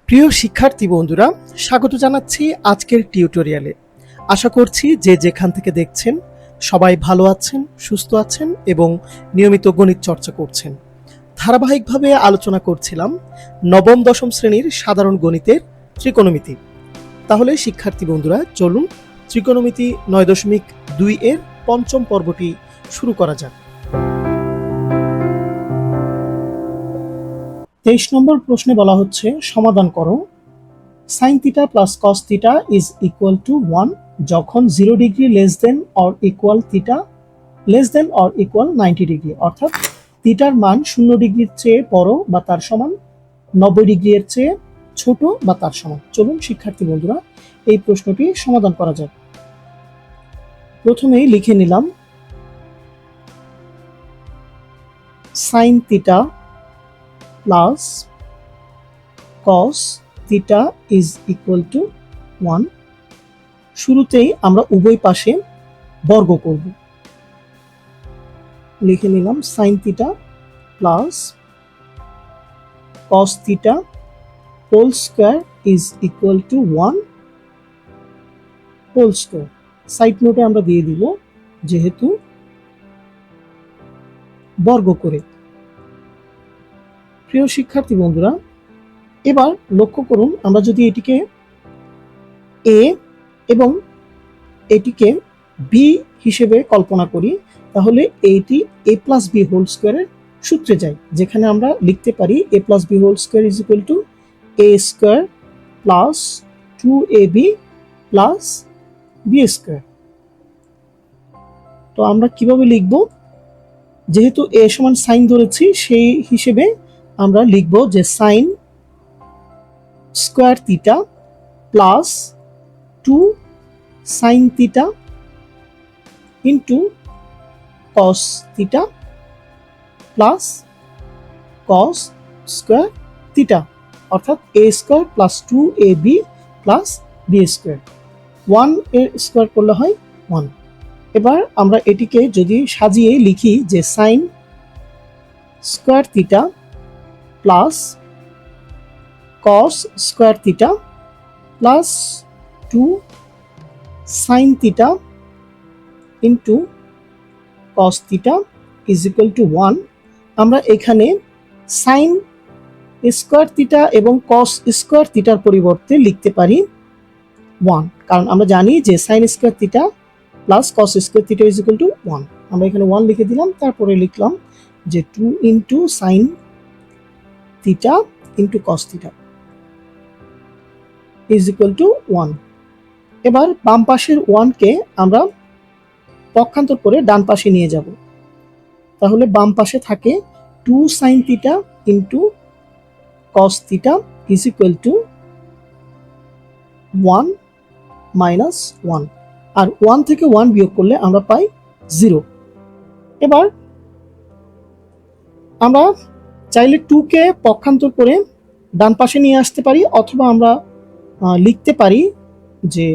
প্রিয় শিক্ষার্থী বন্ধুরা, স্বাগত জানাচ্ছি আজকের টিউটোরিয়ালে। আশা করছি যে যেখান থেকে দেখছেন সবাই ভালো আছেন, সুস্থ আছেন এবং নিয়মিত গণিত চর্চা করছেন। ধারাবাহিকভাবে আলোচনা করছিলাম নবম দশম শ্রেণীর সাধারণ গণিতের ত্রিকোণমিতি। তাহলে শিক্ষার্থী বন্ধুরা, চলুন ত্রিকোণমিতি 9.2 এর পঞ্চম পর্বটি শুরু করা যাক। 23 নম্বর প্রশ্নে বলা হচ্ছে, সমাধান করো sin θ plus cos θ is equal to 1 যখন 0 degree less than or equal θ less than or equal 90 degree, অর্থাৎ থিটার মান 0 ডিগ্রির চেয়ে বড় বা তার সমান, 90 ডিগ্রি এর চেয়ে ছোট বা তার সমান। চলুন শিক্ষার্থী বন্ধুরা এই প্রশ্নটি সমাধান করা যাক। প্রথমেই লিখে নিলাম sin θ plus cos θ is equal to 1। শুরুতেই আমরা উভয় পাশে বর্গ করব। লিখে নিলাম sin θ plus cos θ whole square is equal to 1 whole square. Side নোটে আমরা দিয়ে দিব যেহেতু বর্গ করে। প্রিয় শিক্ষার্থী বন্ধুরা, এবার লক্ষ্য করুন, আমরা যদি এটিকে a এবং এটিকে b হিসেবে কল্পনা করি, তাহলে এটি a প্লাস b হোল স্কয়ারের সূত্রে যায়, যেখানে আমরা লিখতে পারি a plus b whole square is equal to a square plus 2ab plus b square. তো আমরা কিভাবে লিখব? যেহেতু a সমান সাইন ধরেছি, সেই হিসেবে আমরা লিখব যে sine square theta plus 2 sine theta into cos theta plus cos square theta, অর্থাৎ a square plus 2ab plus b square. 1 এর স্কয়ার করলে হয় 1। এবার আমরা এটিকে যদি সাজিয়ে লিখি যে sine square theta plus cos square theta plus 2 sin theta into cos theta is equal to 1। আমরা এখানে সাইন স্কয়ার থিটা এবং cos স্কয়ার থিটার পরিবর্তে লিখতে পারি 1, কারণ আমরা জানি যে sine square theta plus cos square theta is equal to 1। আমরা এখানে 1 লিখে দিলাম, তারপরে লিখলাম যে 2 into sine theta into cos theta is equal to 1। এবার বাম পাশের 1 কে আমরা পক্ষান্তর করে ডান পাশে নিয়ে যাব, তাহলে বাম পাশে থাকে 2 sin theta into cos theta is equal to 1 minus 1, আর 1 থেকে 1 বিয়োগ করলে আমরা পাই 0। এবার আমরা চাইলে 2 কে পক্ষান্তর করে ডান পাশে নিয়ে আসতে পারি, অথবা আমরা লিখতে পারি যে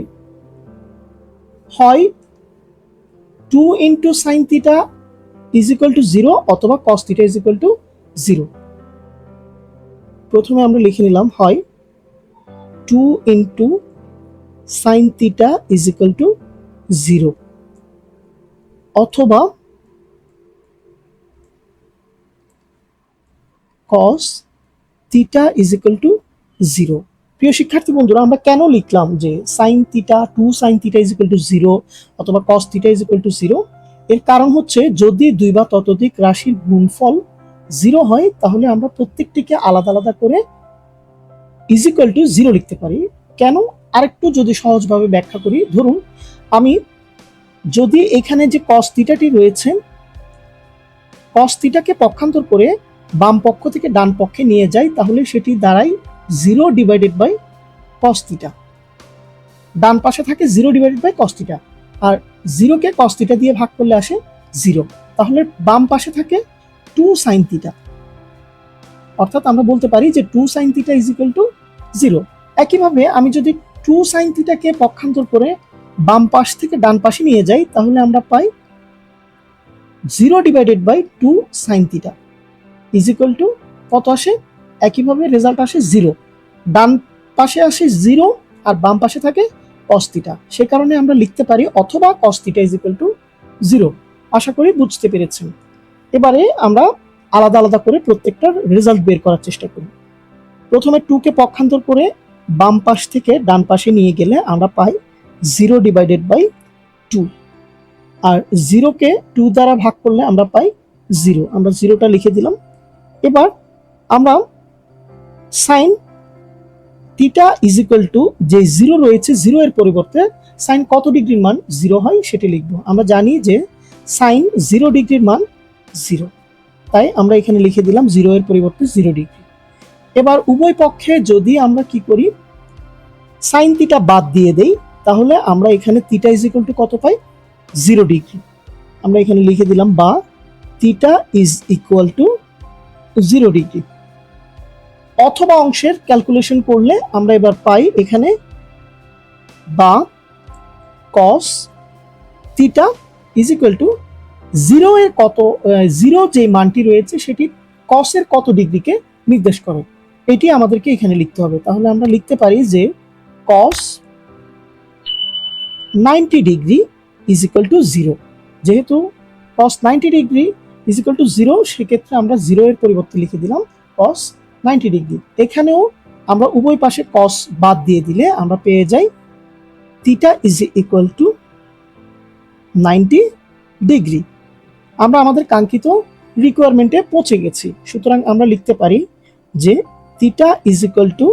হয় 2 into sine theta is equal two 0 অথবা cos theta is equal two 0। প্রথমে আমরা লিখে নিলাম হয় 2 into sine theta is equal two 0 অথবা cos theta is equal two 0। প্রিয় শিক্ষার্থী বন্ধুরা, আমরা কেন লিখলাম যে sine theta 2 sine theta is equal two 0 অথবা cos theta is equal two 0? এর কারণ হচ্ছে, যদি দুই বা ততোধিক রাশির গুণফল 0 হয়, তাহলে আমরা প্রত্যেকটিকে আলাদা আলাদা করে ইজ ইকুয়াল টু 0 লিখতে পারি। কেন? আরেকটু যদি সহজভাবে ব্যাখ্যা করি, ধরুন আমি যদি এখানে যে cos থিটাটি রয়েছে, cos থিটাকে পক্ষান্তর করে বাম পক্ষ থেকে ডান পক্ষে নিয়ে যাই, তাহলে সেটি দাঁড়ায় 0 ডিভাইডেড বাই cos থিটা। ডান পাশে থাকে 0 ডিভাইডেড বাই cos থিটা, আর 0 কে cos থিটা দিয়ে ভাগ করলে আসে 0, তাহলে বাম পাশে থাকে 2 sin থিটা, অর্থাৎ আমরা বলতে পারি যে 2 sin theta is equal two 0। একইভাবে আমি যদি 2 sin থিটাকে পক্ষান্তর করে বাম পাশ থেকে ডান পাশে নিয়ে যাই, তাহলে আমরা পাই 0 divided by 2 sin theta is equal to কত আসে? একইভাবে রেজাল্ট আসে 0। ডান পাশে আসে 0 আর বাম পাশে থাকে cos থিটা, সে কারণে আমরা লিখতে পারি অথবা cos theta is equal two 0। আশা করি বুঝতে পেরেছেন। এবারে আমরা আলাদা আলাদা করে প্রত্যেকটার রেজাল্ট বের করার চেষ্টা করি। প্রথমে 2 কে পক্ষান্তর করে বাম পাশ থেকে ডান পাশে নিয়ে গেলে আমরা পাই 0 ডিভাইডেড বাই 2, আর 0 কে 2 দ্বারা ভাগ করলে আমরা পাই 0। আমরা 0টা লিখে দিলাম। এবার আমরা sine theta is equal two যে 0 রয়েছে, 0 এর পরিবর্তে সাইন কত ডিগ্রির মান 0 হয় সেটি লিখব। আমরা জানি যে সাইন 0 ডিগ্রির মান 0, তাই আমরা এখানে লিখে দিলাম 0 এর পরিবর্তে 0 ডিগ্রি। এবার উভয় পক্ষে যদি আমরা কি করি, সাইন থিটা বাদ দিয়ে দেই, তাহলে আমরা এখানে থিটা ইজ ইকুয়াল টু কত পাই, 0 ডিগ্রি। আমরা এখানে লিখে দিলাম বা theta is equal two 0 degree. অথবা অংশের ক্যালকুলেশন করলে আমরা এবার পাই এখানে বা cos theta is equal two 0 এর কত, 0 যে মানটি রয়েছে সেটি cos এর কত ডিগ্রিকে নির্দেশ করে, এটি আমাদেরকে এখানে লিখতে হবে। তাহলে আমরা লিখতে পারি যে cos 90 degree is equal two 0। যেহেতু cos 90 degree is equal two 0, সেক্ষেত্রে আমরা 0 এর পরিবর্তে লিখে দিলাম cos 90 ডিগ্রি। এখানেও আমরা উভয় পাশে cos বাদ দিয়ে দিলে আমরা পেয়ে যাই theta is equal two 90 degree. আমরা আমাদের কাঙ্ক্ষিত রিকোয়ারমেন্টে পৌঁছে গেছি। সুতরাং আমরা লিখতে পারি যে theta is equal two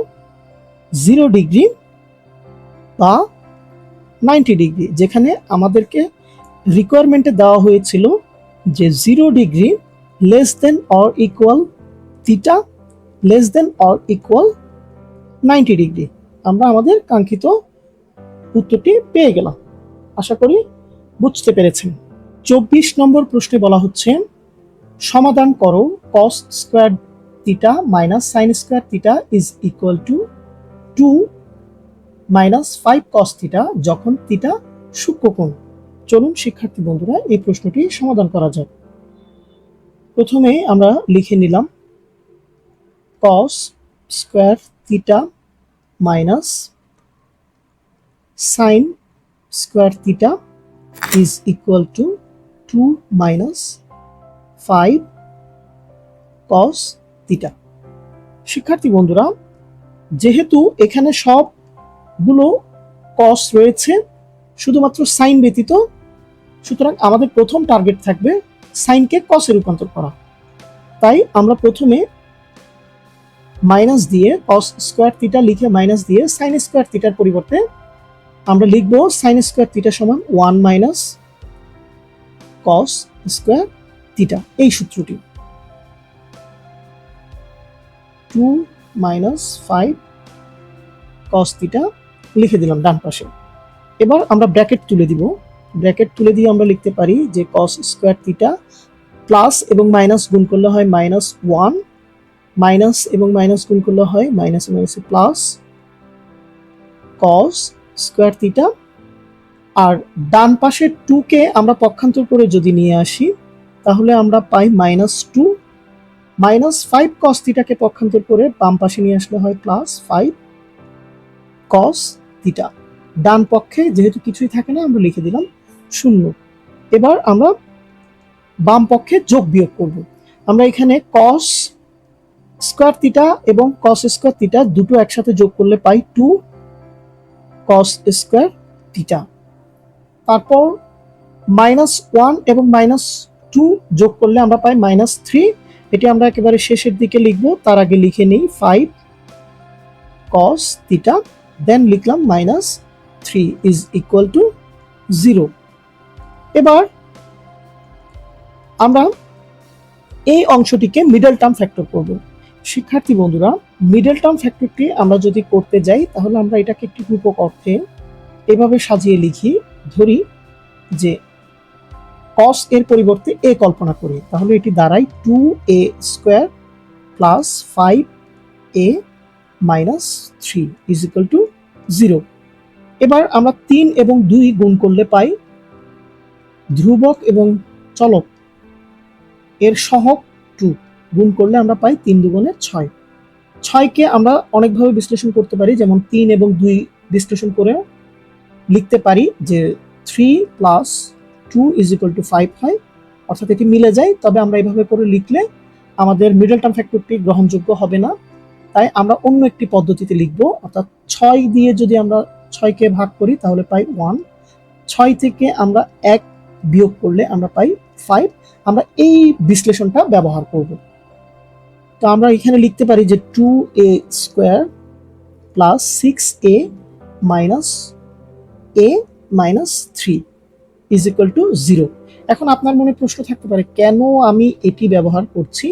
0 degree বা 90 ডিগ্রি, যেখানে আমাদেরকে রিকোয়ারমেন্টে দেওয়া হয়েছিল যে 0 degree less than or equal theta less than or equal 90 degree. আমরা আমাদের কাঙ্ক্ষিত উত্তরটি পেয়ে গেলাম। আশা করি বুঝতে পেরেছেন। 24 নম্বর প্রশ্নে বলা হচ্ছে সমাধান করো cos square theta minus sine square theta is equal two 2 minus 5 cos theta যখন থিটা সূক্ষ্মকোণ। চলুন শিক্ষার্থী বন্ধুরা এই প্রশ্নটি সমাধান করা যাক। প্রথমে আমরা লিখে নিলাম cos square theta minus sine square theta is equal two 2 minus 5 cos theta. শিক্ষার্থী বন্ধুরা, যেহেতু এখানে সবগুলো cos রয়েছে, শুধুমাত্র সাইন ব্যতীত, সুতরাং আমাদের প্রথম টার্গেট থাকবে সাইনকে cos-এ রূপান্তর করা। তাই আমরা প্রথমে মাইনাস দিয়ে cos স্কয়ার থিটা লিখে মাইনাস দিয়ে সাইন স্কয়ার থিটার পরিবর্তে আমরা লিখব সাইন স্কয়ার থিটা সমান 1 মাইনাস cos স্কয়ার থিটা, এই সূত্রটি 2 মাইনাস 5 cos থিটা লিখে দিলাম ডান পাশে। এবার আমরা ব্র্যাকেট তুলে দিব। ব্র্যাকেট তুলে দিয়ে আমরা লিখতে পারি যে cos স্কয়ার থিটা প্লাস এবং মাইনাস গুণ করলে হয় মাইনাস 1, মাইনাস এবং মাইনাস গুণ করলে হয় minus minus plus cos square theta. আর ডান পাশে 2 কে আমরা পক্ষান্তর করে যদি নিয়ে আসি তাহলে আমরা পাই মাইনাস 2, মাইনাস 5 cos থিটাকে পক্ষান্তর করে বাম পাশে নিয়ে আসলে হয় প্লাস 5 cos থিটা। ডান পক্ষে যেহেতু কিছুই থাকে না আমরা লিখে দিলাম 0। এবার আমরা বাম পক্ষে যোগ বিয়োগ করব। আমরা এখানে cos স্কয়ার থিটা এবং cos স্কয়ার থিটা দুটো একসাথে যোগ করলে পাই 2 cos স্কয়ার থিটা। তারপর মাইনাস 1 এবং মাইনাস 2 যোগ করলে আমরা পাই মাইনাস 3। এটি আমরা একেবারে শেষের দিকে লিখব, তার আগে লিখে নিই 5 cos থিটা, দেন লিখলাম মাইনাস 3 ইজ ইকুয়াল টু 0। এবার আমরা এই অংশটিকে মিডল টার্ম ফ্যাক্টর করব। শিক্ষার্থী বন্ধুরা, মিডল টার্ম ফ্যাক্টরটি আমরা যদি করতে যাই তাহলে আমরা এটাকে একটি রূপক অর্থে এভাবে সাজিয়ে লিখি। ধরি যে cos এর পরিবর্তে a কল্পনা করি, তাহলে এটি দাঁড়ায় 2a square plus 5a minus 3 is equal two 0। এবার আমরা 3 এবং 2 গুণ করলে পাই ধ্রুবক এবং চলক এর সহগ 2, গুণ করলে আমরা পাই 3 দুগুণে 6। ছয়কে আমরা অনেকভাবে বিশ্লেষণ করতে পারি, যেমন 3 এবং 2 বিশ্লেষণ করে লিখতে পারি যে 3 প্লাস 2 ইজ ইকুয়াল টু 5 হয়, অর্থাৎ এটি মিলে যায়। তবে আমরা এভাবে করে লিখলে আমাদের মিডল টার্ম ফ্যাক্টরটি গ্রহণযোগ্য হবে না, তাই আমরা অন্য একটি পদ্ধতিতে লিখব। অর্থাৎ 6 দিয়ে যদি আমরা 6কে ভাগ করি তাহলে পাই 1, 6 থেকে আমরা 1 বিয়োগ করলে আমরা পাই 5। আমরা এই বিশ্লেষণটা ব্যবহার করব। তো আমরা এখানে লিখতে পারি যে 2a square plus 6a minus a minus 3 is equal two 0। এখন আপনার মনে প্রশ্ন থাকতে পারে, কেন আমি এটি ব্যবহার করছি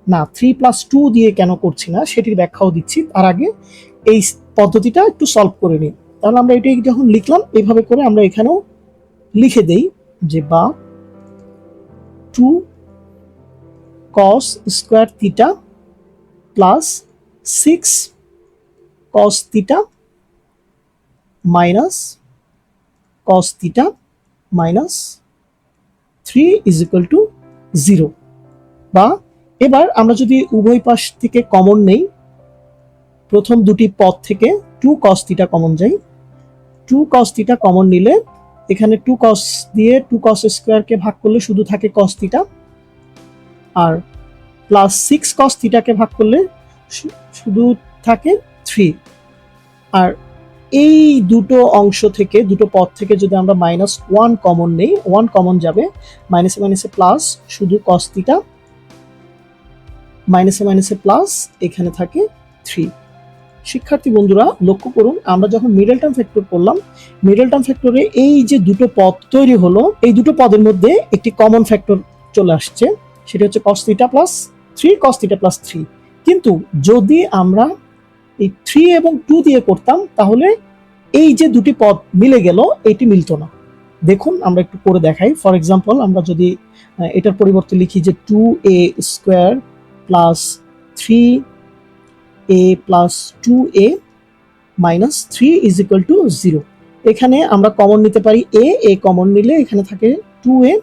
না 3 প্লাস 2 দিয়ে কেন করছি না, সেটির ব্যাখ্যাও দিচ্ছি। তার আগে এই পদ্ধতিটা একটু সলভ করে নিই। তাহলে আমরা এটি যখন লিখলাম এইভাবে করে আমরা এখানেও লিখে দেই যে বা 2 cos square theta plus 6 cos theta minus cos theta minus 3 is equal two 0। বা এবার আমরা যদি উভয় পাশ থেকে কমন নেই, প্রথম দুটি পদ থেকে 2 cos থিটা কমন যাই, 2 cos থিটা কমন নিলে এখানে 2 cos দিয়ে 2 cos স্কোয়ারকে ভাগ করলে শুধু থাকে cos থিটা, আর প্লাস 6 cos থিটাকে ভাগ করলে শুধু থাকে 3। আর এই দুটো অংশ থেকে, দুটো পদ থেকে যদি আমরা -1 কমন নেই, 1 কমন যাবে, মাইনাসে মাইনাসে প্লাস, শুধু cos থিটা, মাইনাসে মাইনাসে প্লাস, এখানে থাকে 3। শিক্ষার্থী বন্ধুরা লক্ষ্য করুন, আমরা যখন মিডল টার্ম ফ্যাক্টর করলাম, মিডল টার্ম ফ্যাক্টরে এই যে দুটো পদ তৈরি হলো, এই দুটো পদের মধ্যে একটি কমন ফ্যাক্টর চলে আসছে, সেটা হচ্ছে cos theta plus 3, cos theta plus 3। কিন্তু যদি আমরা এই 3 এবং 2 দিয়ে করতাম তাহলে এই যে দুটি পদ মিলে গেল, এটি মিলতো না। দেখুন আমরা একটু করে দেখাই। ফর এক্সাম্পল আমরা যদি এটার পরিবর্তে লিখি যে 2a square plus 3a plus 2a minus 3 is equal two 0। এখানে আমরা কমন নিতে পারি a কমন নিলে এখানে থাকে 2a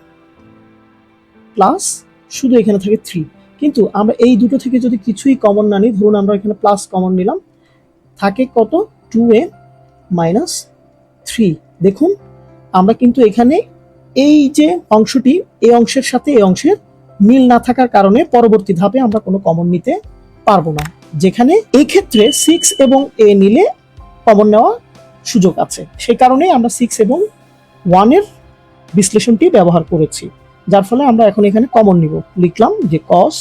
প্লাস, শুধু এখানে থাকে 3। কিন্তু আমরা এই দুটো থেকে যদি কিছুই কমন না নিই, ধরুন আমরা এখানে প্লাস কমন নিলাম, থাকে কত 2a মাইনাস 3। দেখুন আমরা কিন্তু এখানে এই যে অংশটি, এই অংশের সাথে এই অংশের মিল না থাকার কারণে পরবর্তী ধাপে আমরা কোনো কমন নিতে পারবো না, যেখানে এই ক্ষেত্রে 6 এবং a নিলে কমন নেওয়া সুযোগ আছে। সেই কারণেই আমরা 6 এবং 1 এর বিশ্লেষণটি ব্যবহার করেছি, যার ফলে আমরা এখন এখানে কমন নিব। লিখলাম যে cos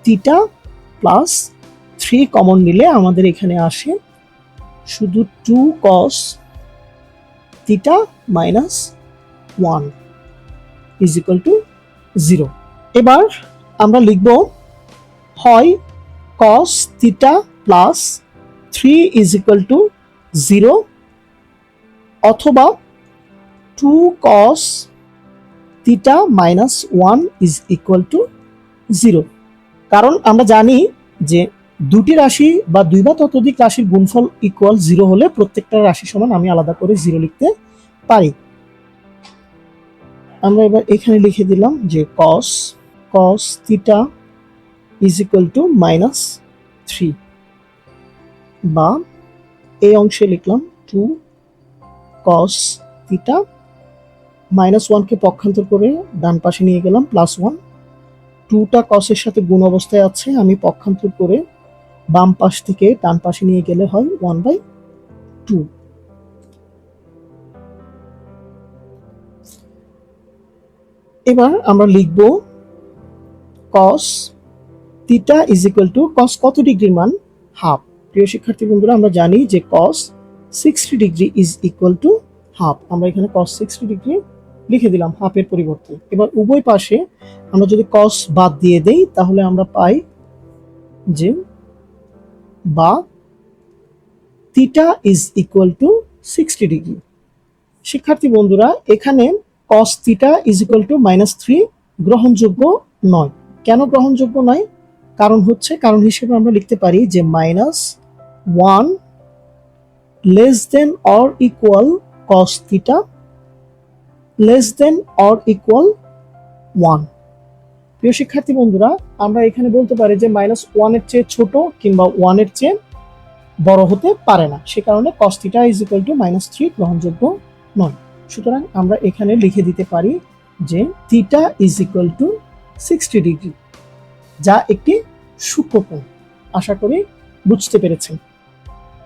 থিটা প্লাস 3 কমন নিলে আমাদের এখানে আসে শুধু 2 cos theta minus 1 is equal two 0। এবার আমরা লিখব হয় cos theta plus 3 is equal two 0 অথবা 2 cos theta minus 1 is equal two 0। কারণ আমরা জানি যে দুটি রাশি বা দুই বা ততোধিক রাশির গুণফল ইকুয়াল 0 হলে প্রত্যেকটা রাশি সমান আমি আলাদা করে 0 লিখতে পারি। আমরা এবার এখানে লিখে দিলাম যে cos theta is equal two minus 3, বা এই অংশে লিখলাম 2 cos থিটা মাইনাস 1কে পক্ষান্তর করে ডান পাশে নিয়ে গেলাম প্লাস 1, 2টা cos এর সাথে গুণ অবস্থায় আছে, আমি পক্ষান্তর করে বাম পাশ থেকে ডান পাশে নিয়ে গেলে হয় 1/2। এবার আমরা লিখব cos theta is equal two, cos কত ডিগ্রির মান? হাফ। প্রিয় শিক্ষার্থী বন্ধুরা আমরা জানি যে cos 60 degree is equal to half. আমরা এখানে cos 60 ডিগ্রি লিখে দিলাম হাফের পরিবর্তে। এবার উভয় পাশে আমরা যদি cos বাদ দিয়ে দেই তাহলে আমরা পাই যে বা theta is equal to 60 degree. শিক্ষার্থী বন্ধুরা এখানে cos theta is equal two -3 গ্রহণযোগ্য নয়। কেন গ্রহণযোগ্য নয়? কারণ হিসেবে আমরা লিখতে পারি যে -1 less than or equal cos theta less than or equal 1। প্রিয় শিক্ষার্থী বন্ধুরা, আমরা এখানে বলতে পারি যে -1 এর চেয়ে ছোট কিংবা 1 এর চেয়ে বড় হতে পারে না, সে কারণে cos θ -3 গ্রহণযোগ্য নয়। সুতরাং আমরা এখানে লিখে দিতে পারি যে θ 60 ডিগ্রি, যা একটি সূক্ষ্মকোণ। আশা করি বুঝতে পেরেছেন।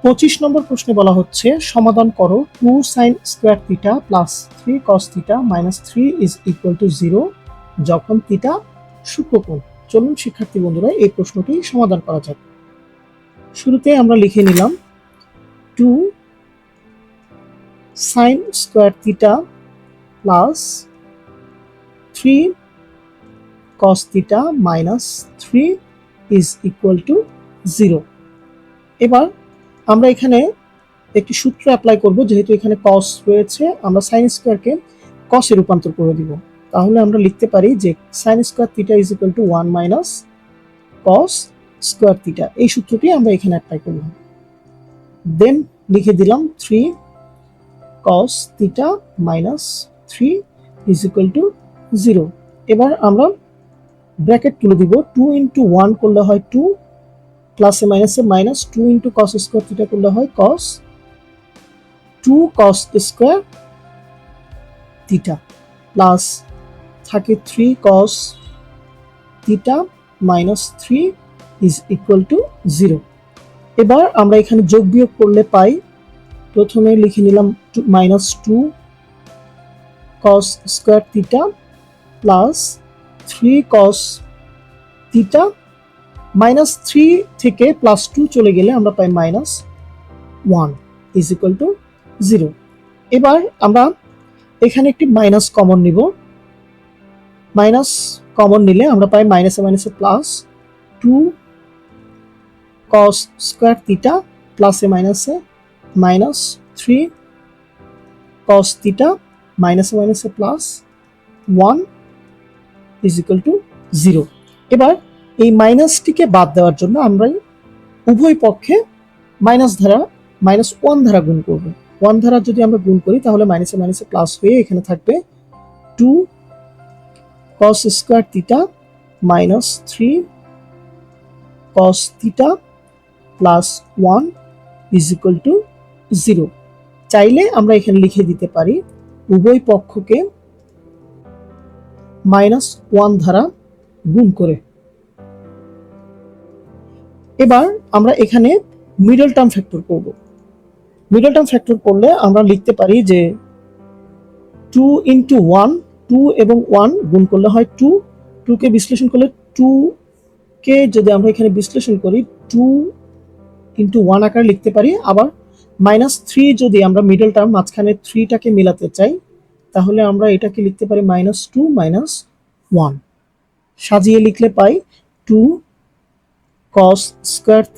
25 নম্বর প্রশ্নে বলা হচ্ছে সমাধান করো 2 sin স্কয়ার θ প্লাস 3 cos θ -3 0 যখন θ সূক্ষ্মকোণ। চলুন শিক্ষার্থী বন্ধুরা এই প্রশ্নটি সমাধান করা যাক। শুরুতে আমরা লিখে নিলাম 2 sin স্কয়ার θ প্লাস 3 cos θ -3 0। এবার আমরা এখানে একটি সূত্র অ্যাপ্লাই করব, যেহেতু এখানে cos রয়েছে আমরা sin স্কয়ারকে cos এ রূপান্তর করে দিব। তাহলে আমরা লিখতে পারি যে sin স্কয়ার θ 1 cos স্কয়ার θ। এই সূত্রটি আমরা এখানে অ্যাপ্লাই করলাম। দেন লিখে দিলাম 3 cos θ -3 0। এবার আমরা ব্র্যাকেট তুলে দিব। 2 × 1 করলে হয় 2, প্লাসে মাইনাসে মাইনাস, 2 × cos স্কয়ার θ করলে হয় cos 2 cos স্কয়ার θ প্লাস থাকে 3 cos θ -3 0। এবার আমরা এখানে যোগ বিয়োগ করলে পাই, প্রথমে লিখে নিলাম -2 cos স্কয়ার θ প্লাস 3 cos θ, -3 থেকে +2 চলে গেলে আমরা পাই -1 0। এবার আমরা এখানে একটি মাইনাস কমন নিব। মাইনাস কমন নিলে আমরা পাই মাইনাসে মাইনাসে প্লাস 2 cos স্কয়ার θ প্লাসে মাইনাসে -3 cos θ মাইনাসে মাইনাসে প্লাস 1 0। এবার এই মাইনাসটিকে বাদ দেওয়ার জন্য আমরা উভয় পক্ষে -1 দ্বারা গুণ করব। 1 দ্বারা যদি আমরা গুণ করি তাহলে মাইনাসে মাইনাসে প্লাস হয়ে এখানে থাকবে 2 cos স্কয়ার θ -3 cos θ প্লাস 1 0। চাইলে আমরা এখানে লিখে দিতে পারি উভয় পক্ষকে -1 দ্বারা গুণ করে। এবার আমরা এখানে মিডল টার্ম ফ্যাক্টর করব। মিডল টার্ম ফ্যাক্টর করলে আমরা লিখতে পারি যে 2 × 1, 2 এবং 1 গুণ করলে হয় 2, 2 কে বিশ্লেষণ করলে 2 কে যদি আমরা এখানে বিশ্লেষণ করি 2 × 1 আকারে লিখতে পারি। আবার -3 যদি আমরা মিডল টার্ম মাঝখানে 3 টাকে মেলাতে চাই তাহলে আমরা এটাকে লিখতে পারি -2 -1। সাজিয়ে লিখলে পাই 2 cos square θ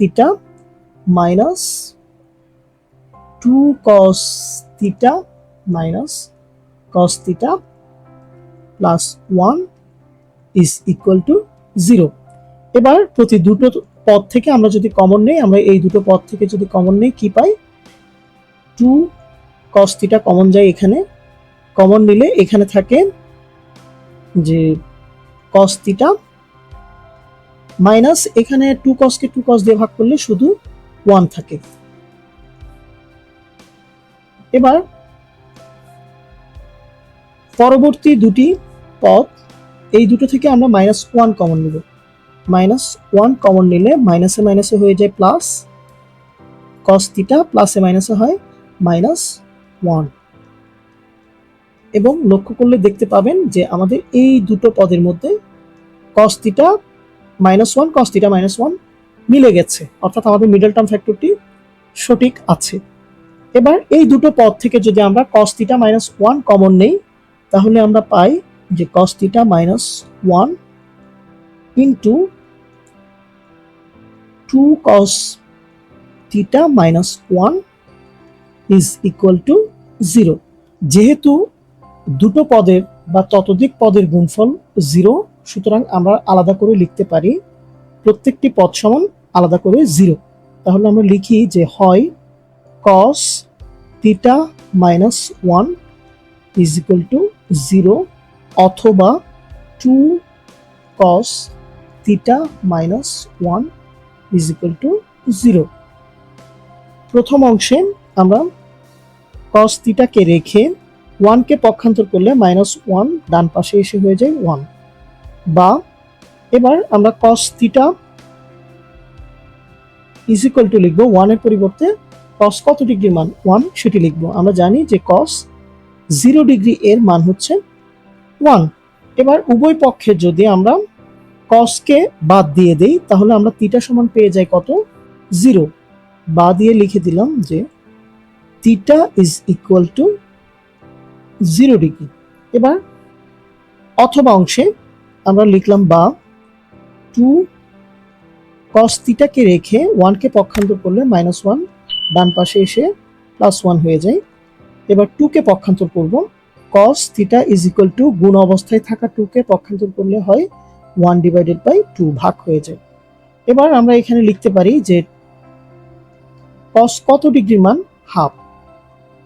-2 cos θ cos θ plus 1 0। এবার প্রতি দুটো পদ থেকে আমরা যদি কমন নেই, আমরা এই দুটো পদ থেকে যদি কমন নেই কি পাই, 2 cos θ কমন যায়, এখানে কমন নিলে এখানে থাকে যে cos θ মাইনাস এখানে 2 cos কে 2 cos দিয়ে ভাগ করলে শুধু 1 থাকে। এবার পরবর্তী দুটি পদ, এই দুটো থেকে আমরা -1 কমন নিব। -1 কমন নিলে মাইনাসে মাইনাসে হয়ে যায় প্লাস, cos θ প্লাসে মাইনাসে হয় -1। এবং লক্ষ্য করলে দেখতে পাবেন যে আমাদের এই দুটো পদের মধ্যে cos θ -1 cos θ -1 মিলে গেছে, অর্থাৎ আমাদের মিডল টার্ম ফ্যাক্টরটি সঠিক আছে। এবার এই দুটো পদ থেকে যদি আমরা cos θ -1 কমন নেই তাহলে আমরা পাই যে cos θ -1 ইন্টু 2 cos θ -1 0। যেহেতু দুটো পদের বা ততোধিক পদের গুণফল 0, সুতরাং আমরা আলাদা করে লিখতে পারি প্রত্যেকটি পদ সমান আলাদা করে 0। তাহলে আমরা লিখি যে হয় cos θ -1 0 অথবা 2 cos theta minus 1 is equal to 0। প্রথম অংশে আমরা cos theta কে রেখে 1 কে পক্ষান্তর করলে -1 ডান পাশে এসে হয়ে যায় 1, বা এবার আমরা cos theta is equal to লিখব 1 এর পরিবর্তে cos কত ডিগ্রির মান 1 সেটি লিখব। আমরা জানি যে cos 0 ডিগ্রি এর মান হচ্ছে 1। এবার উভয় পক্ষে যদি আমরা cos কে বাদ দিয়ে দেই তাহলে আমরা থিটা সমান পেয়ে যাই কত 0, বাদ দিয়ে লিখে দিলাম যে theta is equal two 0 degree. এবার অথবা অংশে আমরা লিখলাম বা 2 cos থিটা কে রেখে 1 কে পক্ষান্তর করলে -1 ডান পাশে এসে +1 হয়ে যায়। এবার 2 কে পক্ষান্তর করব, cos theta is equal two গুণ অবস্থায় থাকা 2 কে পক্ষান্তর করলে হয় 1/2 ভাগ হয়ে যায়। এবার আমরা এখানে লিখতে পারি যে cos কত ডিগ্রির মান হাফ।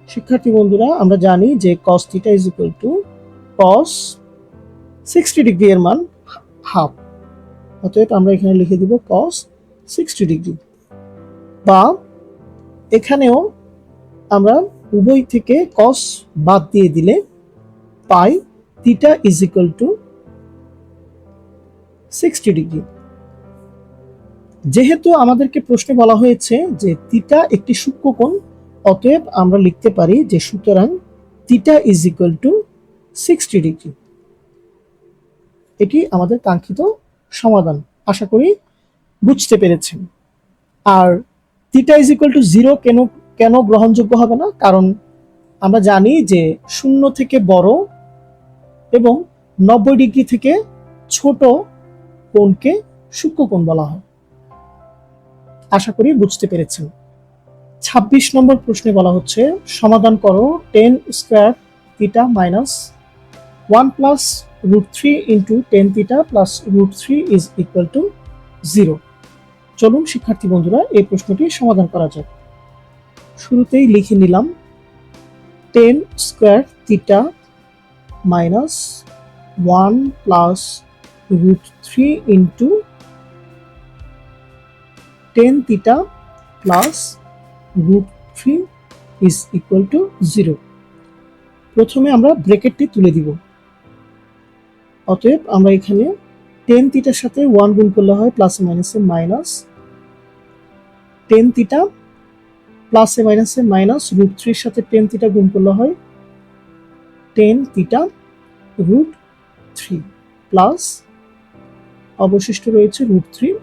শিক্ষার্থী বন্ধুরা, আমরা জানি যে cos theta is equal two cos 60 degree এর মান হাফ, অতএব আমরা এখানে লিখে দিব cos 60 ডিগ্রি। বা এখানেও আমরা উভয় থেকে cos বাদ দিয়ে দিলে পাই theta is equal to 60 degree. যেহেতু আমাদেরকে প্রশ্নে বলা হয়েছে যে থিটা একটি সূক্ষ্মকোণ, অতএব আমরা লিখতে পারি যে সুতরাং theta is equal to 60 degree. এটি আমাদের কাঙ্ক্ষিত সমাধান, আশা করি বুঝতে পেরেছেন। আর থিটা ইজ ইকুয়াল টু 0 কেন গ্রহণযোগ্য হবে না? কারণ আমরা জানি যে 0 থেকে বড় এবং 90 ডিগ্রি থেকে ছোট কোণকে সূক্ষ্মকোণ বলা হয়। আশা করি বুঝতে পেরেছেন। 26 নম্বর প্রশ্নে বলা হচ্ছে সমাধান করো tan square theta minus 1 plus √3 into tan theta plus √3 is equal two 0। চলুন শিক্ষার্থী বন্ধুরা এই প্রশ্নটি সমাধান করা যাক। শুরুতেই লিখে নিলাম tan square theta minus 1 plus √3 into tan theta plus √3 is equal two 0। প্রথমে আমরা ব্র্যাকেটটি তুলে দিব, অতএব আমরা এখানে tan থিটার সাথে 1 গুণ করলে হয় প্লাসে মাইনাসে মাইনাস tan থিটা, প্লাসে মাইনাসে মাইনাস √3 এর সাথে tan থিটা গুণ করলে হয় tan থিটা √3 প্লাস অবশিষ্ট রয়েছে √3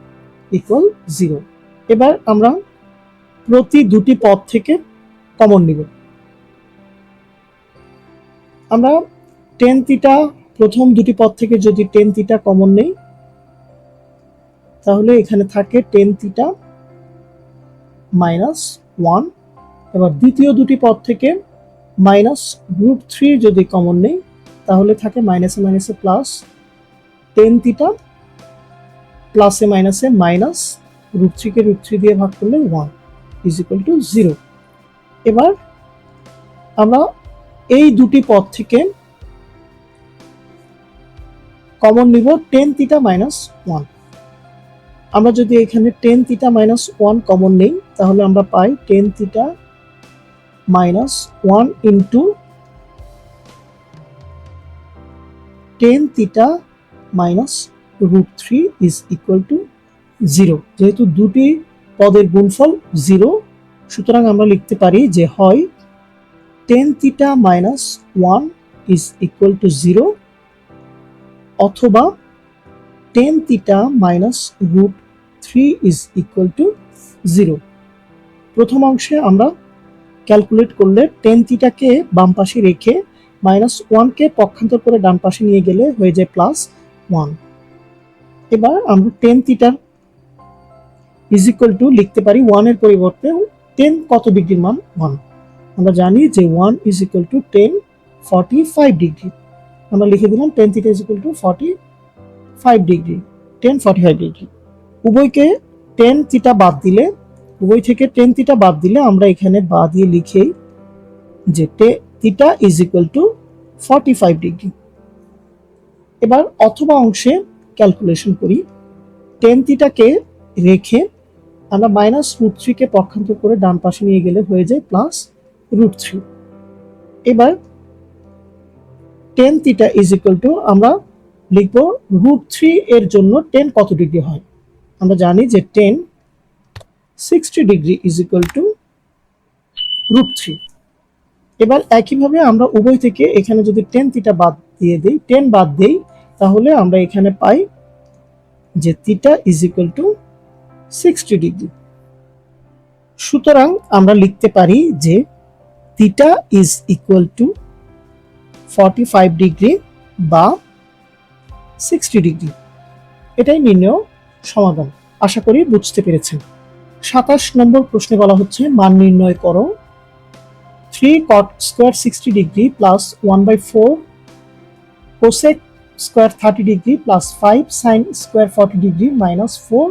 ইকুয়াল 0। এবার আমরা প্রতি দুটি পদ থেকে কমন নিব। আমরা tan থিটা প্রথম দুটি পদ থেকে যদি tan থিটা কমন নেই তাহলে এখানে থাকে tan থিটা মাইনাস 1। এবার দ্বিতীয় দুটি পদ থেকে -√3 যদি কমন নেই তাহলে থাকে মাইনাসে মাইনাসে প্লাস tan থিটা প্লাসে মাইনাসে মাইনাস √3 কে √3 দিয়ে ভাগ করলে 1 ইজ ইকুয়াল টু 0। এবার আমরা এই দুটি পদ থেকে কমন নিব tan থিটা মাইনাস 1। আমরা যদি এখানে tan থিটা মাইনাস 1 কমন নেই তাহলে আমরা পাই tan theta minus 1 into tan theta minus √3 is equal two 0। যেহেতু দুটি পদের গুণফল 0, সুতরাং আমরা লিখতে পারি যে হয় tan theta minus 1 is equal two 0 অথবা tan theta minus √3 is equal two 0। প্রথম অংশে আমরা ক্যালকুলেট করলে tan থিটাকে বাম পাশে রেখে -1 কে পক্ষান্তর করে ডান পাশে নিয়ে গেলে হয়ে যায় +1। এবার আমরা tan theta is equal two লিখতে পারি 1 এর পরিবর্তে tan কত ডিগ্রির মান 1। আমরা জানি যে 1 is equal two tan 45 degree. আমরা লিখে দিলাম tan theta is equal two 45 degree, tan 45 degree. উভয়কে tan থিটা বাদ দিলে, উভয় থেকে tan থিটা বাদ দিলে আমরা এখানে বাদ দিয়ে লিখেই যে theta is equal two 45 degree. এবার অথবা অংশে ক্যালকুলেশন করি। টেন থিটাকে রেখে আমরা -√3 পক্ষান্তর করে ডান পাশে নিয়ে গেলে হয়ে যায় +√3। এবার tan theta is equal two আমরা লিখব √3 এর জন্য টেন কত ডিগ্রি হয়। আমরা জানি যে 60 ডিগ্রি ইজ ইকুয়াল টু √3। এবার একইভাবে আমরা উভয় থেকে এখানে যদি টেন থিটা বাদ দিয়ে দিই, 10 বাদ দিই, তাহলে আমরা এখানে পাই যে theta is equal to 60 degree. সুতরাং আমরা লিখতে পারি যে theta is equal two 45 degree বা 60 ডিগ্রি। এটাই নির্ণয় সমাধান। আশা করি বুঝতে পেরেছেন। 27 নম্বর প্রশ্নে বলা হচ্ছে মান নির্ণয় করো 3 cot square 60 degree plus 1/4 cosec square 30 degree plus 5 sin square 40 degree minus 4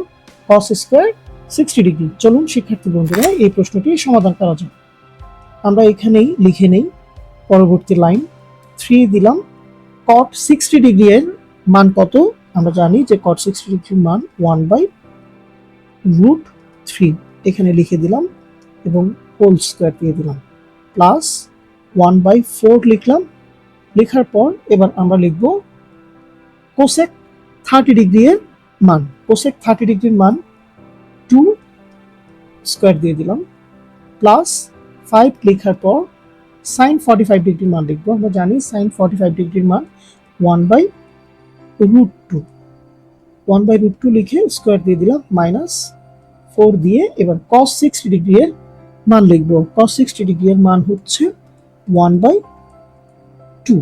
cos square 60 degree. চলুন শিক্ষার্থী বন্ধুরা এই প্রশ্নটি সমাধান করা যাক। আমরা এখানেই লিখে নেই পরবর্তী লাইন। 3 দিলাম। cot 60 ডিগ্রি এর মান কত? আমরা জানি যে cot 60 ডিগ্রির মান 1/√3 এখানে লিখে দিলাম এবং হোল স্কয়ার দিয়ে দিলাম প্লাস 1/4 লিখলাম। লেখার পর এবার আমরা লিখব কোসেক 30 ডিগ্রি এর মান। কোসেক 30 ডিগ্রির মান 2 স্কয়ার দিয়ে দিলাম প্লাস 5 লেখার পর sin 45 ডিগ্রির মান লিখব। আমরা জানি sin 45 ডিগ্রির মান 1/√2 1/√2 লিখে স্কয়ার দিয়ে দিলাম মাইনাস 4 দিয়ে এবার cos 60 ডিগ্রি এর মান লিখব। cos 60 ডিগ্রি এর মান হচ্ছে 1/2।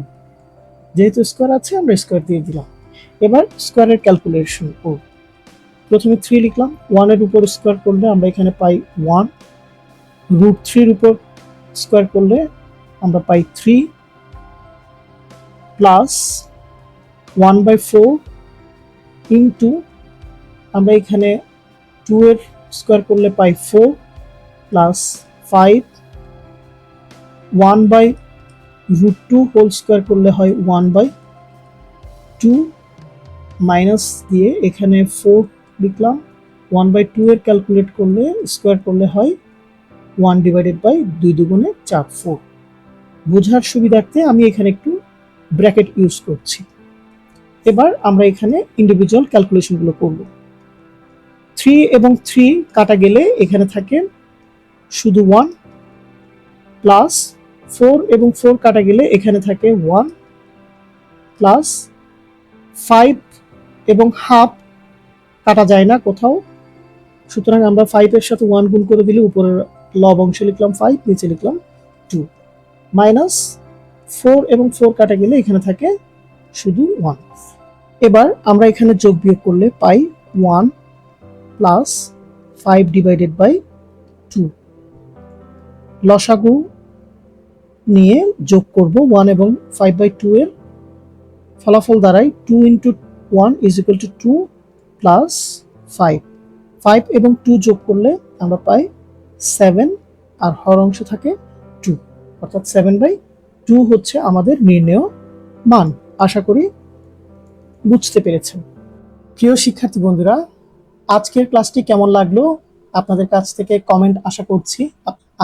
যেহেতু স্কয়ার আছে আমরা স্কয়ার দিয়ে দিলাম। এবার স্কয়ারের ক্যালকুলেশন করব। প্রথমে 3 লিখলাম। 1 এর উপর স্কয়ার করলে আমরা এখানে পাই 1, √3 এর উপর স্কয়ার করলে আমরা পাই 3 প্লাস 1/4 ইনটু আমরা এখানে 2 এর স্কয়ার করলে পাই 4 প্লাস 5 1/√2 হোল স্কয়ার করলে হয় 1/2 মাইনাস দিয়ে এখানে 4 লিখলাম। 1/2 এর ক্যালকুলেট করলে স্কয়ার করলে হয় 1/2 দুগুণে 4 4। বোঝার সুবিধার্থে আমি এখানে একটু ব্র্যাকেট ইউজ করছি। এবার আমরা এখানে ইন্ডিভিজুয়াল ক্যালকুলেশনগুলো করব। 3 এবং 3 কাটা গেলে এখানে থাকে শুধু 1 প্লাস 4 এবং 4 কাটা গেলে এখানে থাকে 1 প্লাস 5 এবং হাফ কাটা যায় না কোথাও, সুতরাং আমরা 5 এর সাথে 1 গুণ করে দিলে উপরের লব অংশে লিখলাম 5, নিচে লিখলাম 2 মাইনাস 4 এবং 4 কাটা গেলে এখানে থাকে শুধু 1। এবার আমরা এখানে যোগ বিয়োগ করলে পাই 1 প্লাস 5/2। লসাগু নিয়ে যোগ করব 1 এবং 5/2 এর ফলাফল দ্বারাই 2 × 1 = 2 প্লাস 5 এবং 2 যোগ করলে আমরা পাই 7 আর হর অংশ থাকে 2, অর্থাৎ 7/2 হচ্ছে আমাদের নির্ণেয় মান। আশা করি বুঝতে পেরেছেন। প্রিয় শিক্ষার্থী বন্ধুরা, আজকের ক্লাসটি কেমন লাগলো আপনাদের কাছ থেকে কমেন্ট আশা করছি।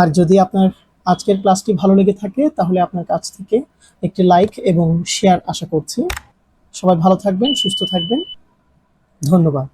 আর যদি আপনার আজকের ক্লাসটি ভালো লেগে থাকে তাহলে আপনার কাছ থেকে একটি লাইক এবং শেয়ার আশা করছি। সবাই ভালো থাকবেন, সুস্থ থাকবেন। ধন্যবাদ।